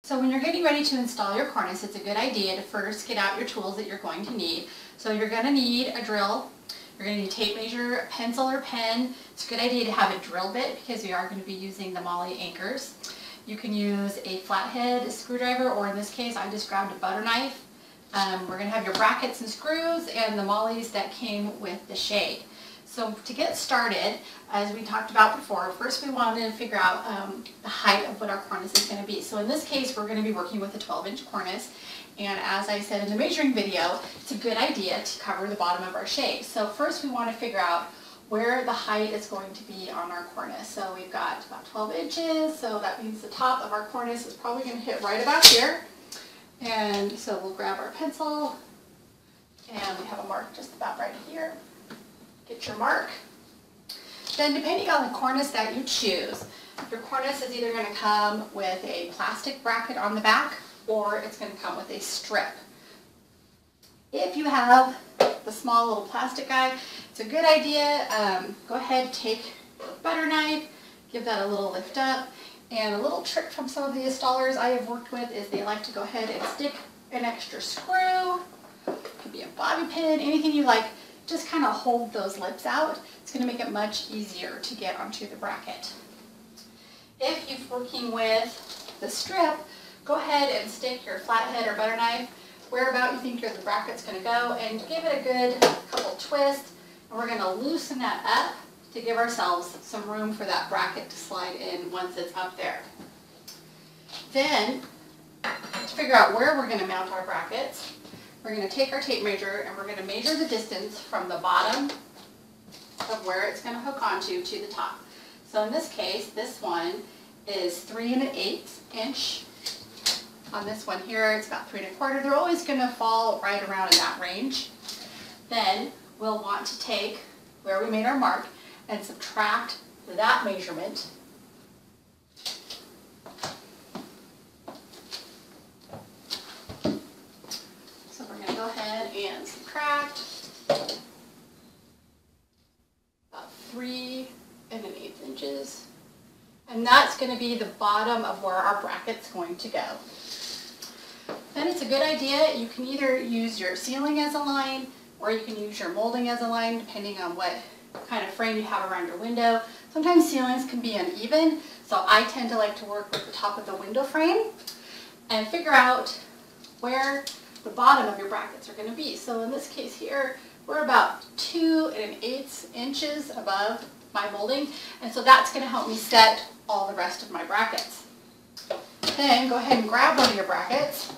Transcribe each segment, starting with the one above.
So when you're getting ready to install your cornice, it's a good idea to first get out your tools that you're going to need. So you're going to need a drill, you're going to need a tape measure, a pencil or pen. It's a good idea to have a drill bit because we are going to be using the MOLLE anchors. You can use a flathead screwdriver, or in this case I just grabbed a butter knife. We're going to have your brackets and screws and the MOLLEs that came with the shade. So to get started, as we talked about before, first we wanted to figure out the height of what our cornice is going to be. So in this case, we're going to be working with a 12-inch cornice. And as I said in the measuring video, it's a good idea to cover the bottom of our shade. So first we want to figure out where the height is going to be on our cornice. So we've got about 12 inches, so that means the top of our cornice is probably going to hit right about here. And so we'll grab our pencil, and we have a mark just about right here. Get your mark. Then depending on the cornice that you choose, your cornice is either going to come with a plastic bracket on the back or it's going to come with a strip. If you have the small little plastic guy, it's a good idea. Go ahead, take a butter knife, give that a little lift up. And a little trick from some of the installers I have worked with is they like to go ahead and stick an extra screw. It could be a bobby pin, anything you like. Just kind of hold those lips out. It's going to make it much easier to get onto the bracket. If you're working with the strip, go ahead and stick your flathead or butter knife where about you think the bracket's going to go and give it a good couple twists. And we're going to loosen that up to give ourselves some room for that bracket to slide in once it's up there. Then, to figure out where we're going to mount our brackets, we're going to take our tape measure and we're going to measure the distance from the bottom of where it's going to hook onto to the top. So in this case, this one is 3 1/8 inch. On this one here, it's about 3 1/4. They're always going to fall right around in that range. Then we'll want to take where we made our mark and subtract that measurement. So we're going to go ahead and subtract about 3 1/8 inches. And that's going to be the bottom of where our bracket's going to go. Then it's a good idea, you can either use your ceiling as a line or you can use your molding as a line depending on what kind of frame you have around your window. Sometimes ceilings can be uneven, so I tend to like to work with the top of the window frame and figure out where the bottom of your brackets are going to be. So in this case here, we're about 2 1/8 inches above my molding, and so that's going to help me set all the rest of my brackets. Then go ahead and grab one of your brackets,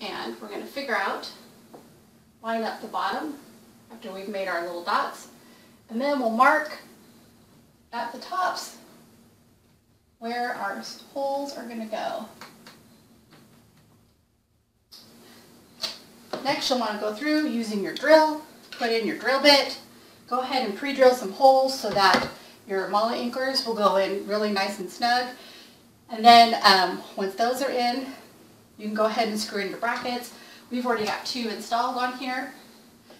and we're going to figure out, line up the bottom after we've made our little dots, and then we'll mark at the tops where our holes are going to go. Next, you'll want to go through using your drill, put in your drill bit, go ahead and pre-drill some holes so that your MOLLE anchors will go in really nice and snug. And then once those are in, you can go ahead and screw in your brackets. We've already got 2 installed on here,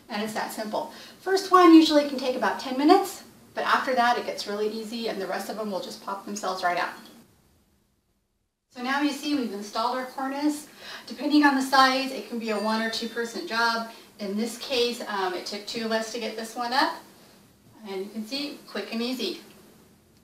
and it's that simple. First one usually can take about 10 minutes, but after that it gets really easy and the rest of them will just pop themselves right out. So now you see we've installed our cornice. Depending on the size, it can be a 1 or 2 person job. In this case, it took 2 of us to get this one up, and you can see, quick and easy.